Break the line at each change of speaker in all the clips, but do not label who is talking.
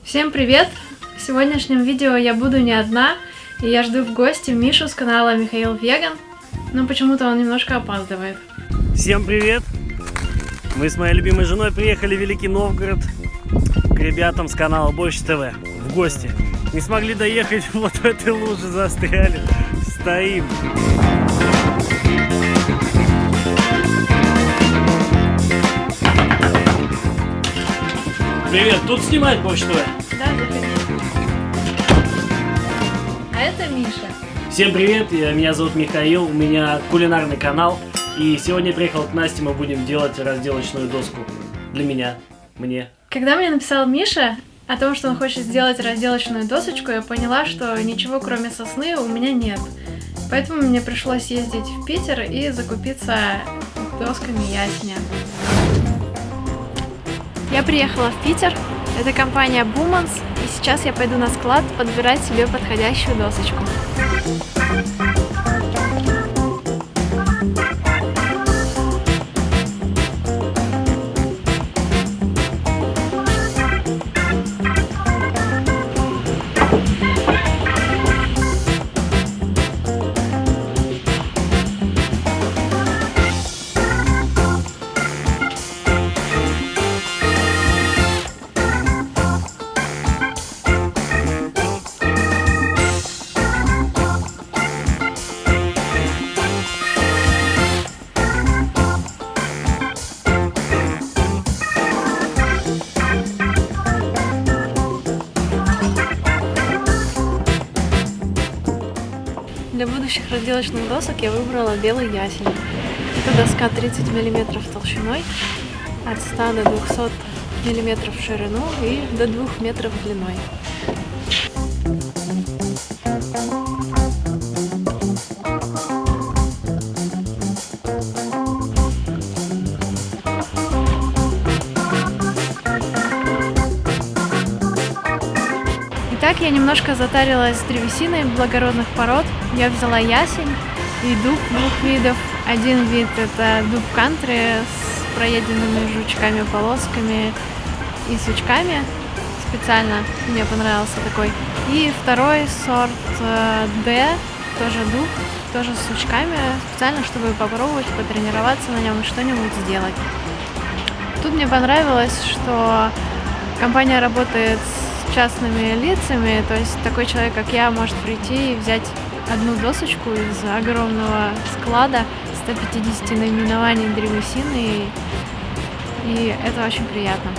Всем привет! В сегодняшнем видео я буду не одна, и я жду в гости Мишу с канала Михаил Веган, но почему-то он немножко опаздывает.
Всем привет! Мы с моей любимой женой приехали в Великий Новгород к ребятам с канала Борщ ТВ в гости. Не смогли доехать, вот в этой луже застряли, стоим. Привет, тут снимать Борщ ТВ?
Да, заходи. А это Миша.
Всем привет, меня зовут Михаил, у меня кулинарный канал. И сегодня я приехал к Насте, мы будем делать разделочную доску. Для меня, мне.
Когда мне написал Миша о том, что он хочет сделать разделочную досочку, я поняла, что ничего кроме сосны у меня нет. Поэтому мне пришлось ездить в Питер и закупиться досками ясеня. Я приехала в Питер, это компания Bumans, и сейчас я пойду на склад подбирать себе подходящую досочку. Для будущих разделочных досок я выбрала белый ясень. Это доска 30 мм толщиной, от 100 до 200 мм в ширину и до 2 метров длиной. Итак, я немножко затарилась древесиной благородных пород. Я взяла ясень и дуб двух видов. Один вид это дуб кантри с проеденными жучками, полосками и сучками. Специально мне понравился такой. И второй сорт D, тоже дуб, тоже с сучками. Специально, чтобы попробовать потренироваться на нем и что-нибудь сделать. Тут мне понравилось, что компания работает с частными лицами, то есть такой человек, как я, может прийти и взять одну досочку из огромного склада 150 наименований древесины, и это очень приятно.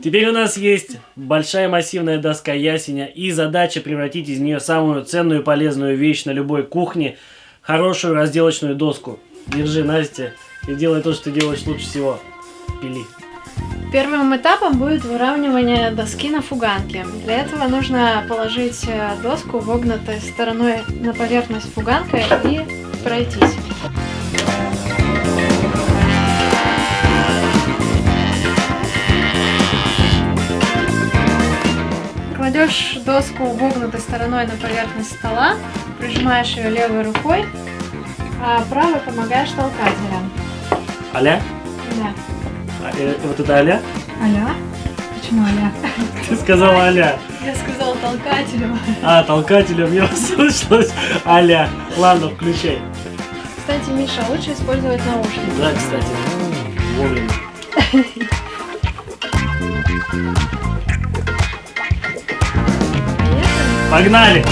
Теперь у нас есть большая массивная доска ясеня, и задача превратить из нее самую ценную и полезную вещь на любой кухне, хорошую разделочную доску. Держи, Настя, и делай то, что ты делаешь лучше всего. Пили.
Первым этапом будет выравнивание доски на фуганке. Для этого нужно положить доску вогнутой стороной на поверхность фуганкой и пройтись. Кладешь доску вогнутой стороной на поверхность стола, прижимаешь ее левой рукой, а правой помогаешь толкателем.
Аля?
Да.
Вот это аля?
Аля? Почему аля?
Ты сказала аля.
Я сказала толкателем.
А, толкателем, мне послышалось аля. Ладно, включай.
Кстати, Миша, лучше использовать наушники.
Да, кстати. Вовремя. Погнали!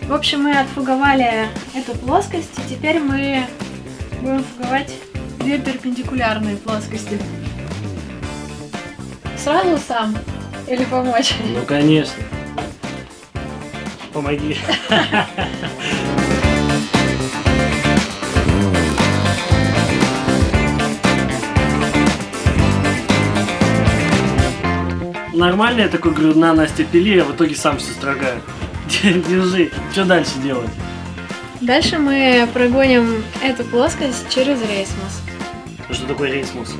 В общем, мы отфуговали эту плоскость, и теперь мы будем фуговать две перпендикулярные плоскости. Сразу сам? Или помочь?
Ну, конечно. Помоги. Нормально я такой говорю, на, Настя, пили, а в итоге сам все строгаю. Держи. Что дальше делать?
Дальше мы прогоним эту плоскость через рейсмус.
Что такое рейсмус?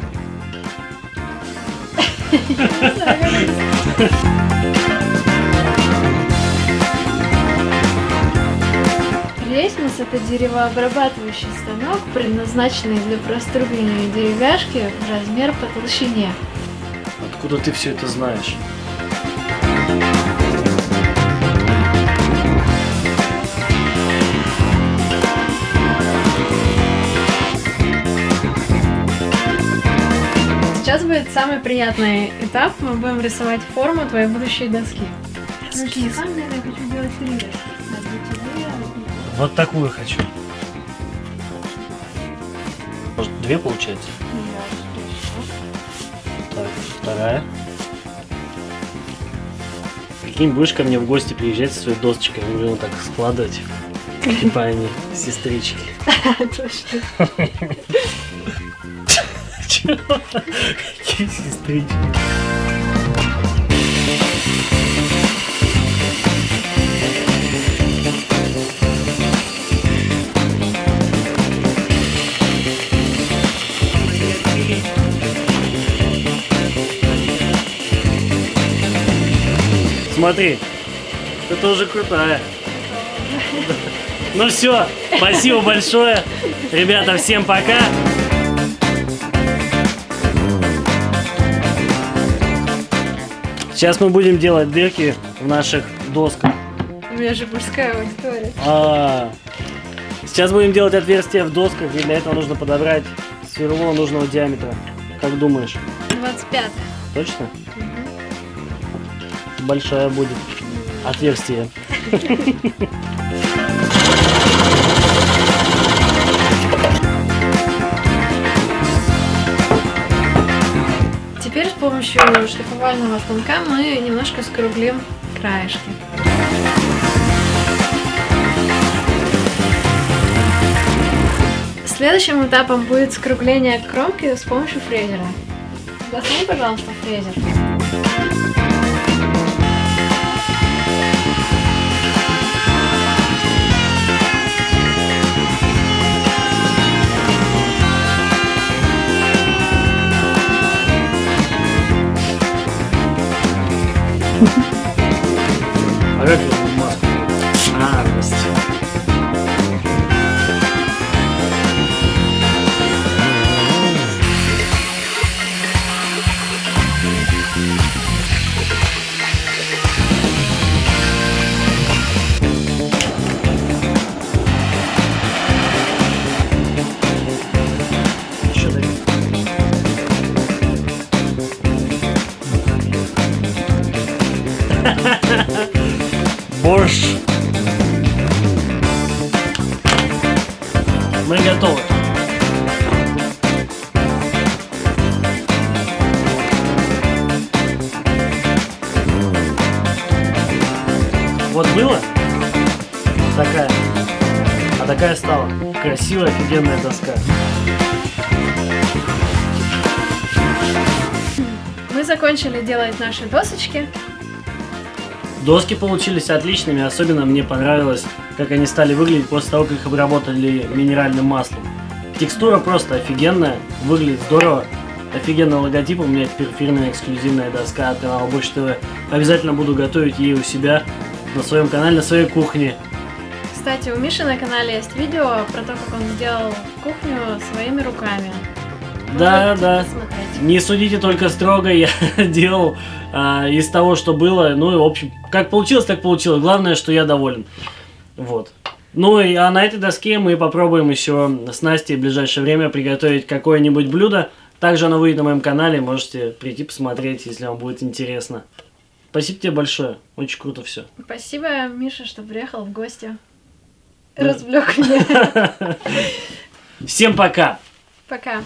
Рейсмус — это деревообрабатывающий станок, предназначенный для простругивания деревяшки в размер по толщине.
Откуда ты все это знаешь?
Сейчас будет самый приятный этап. Мы будем рисовать форму твоей будущей доски. Короче, на самом деле я хочу делать 3 доски.
Вот такую хочу. Может, 2 получается? Так, вторая. Прикинь, будешь ко мне в гости приезжать со своей досочкой, мы будем так складывать. Типа они сестрички.
Точно.
Чего? Какие сестрички? Смотри, ты тоже крутая. Ну все, спасибо большое. Ребята, всем пока. Сейчас мы будем делать дырки в наших досках.
У меня же мужская аудитория.
Сейчас будем делать отверстия в досках, и для этого нужно подобрать сверло нужного диаметра. Как думаешь?
25.
Точно? Большая будет отверстие.
Теперь с помощью шлифовального станка мы немножко скруглим краешки. Следующим этапом будет скругление кромки с помощью фрезера. Достань, пожалуйста, фрезер.
А как это маску? Здрасте. Еще дай. Борщ. Мы готовы. Вот было такая, а такая стала. Красивая, офигенная доска.
Мы закончили делать наши досочки.
Доски получились отличными, особенно мне понравилось, как они стали выглядеть после того, как их обработали минеральным маслом. Текстура просто офигенная, выглядит здорово. Офигенный логотип, у меня теперь фирменная эксклюзивная доска от канала Борщ ТВ. Обязательно буду готовить ей у себя, на своем канале, на своей кухне.
Кстати, у Миши на канале есть видео про то, как он сделал кухню своими руками.
Да,
Можете
да.
посмотреть.
Не судите только строго, я делал из того, что было. Ну и в общем, как получилось, так получилось. Главное, что я доволен. Вот. Ну и на этой доске мы попробуем еще с Настей в ближайшее время приготовить какое-нибудь блюдо. Также оно выйдет на моем канале, можете прийти посмотреть, если вам будет интересно. Спасибо тебе большое, очень круто все.
Спасибо, Миша, что приехал в гости.
Да.
Развлек меня.
Всем пока!
Пока.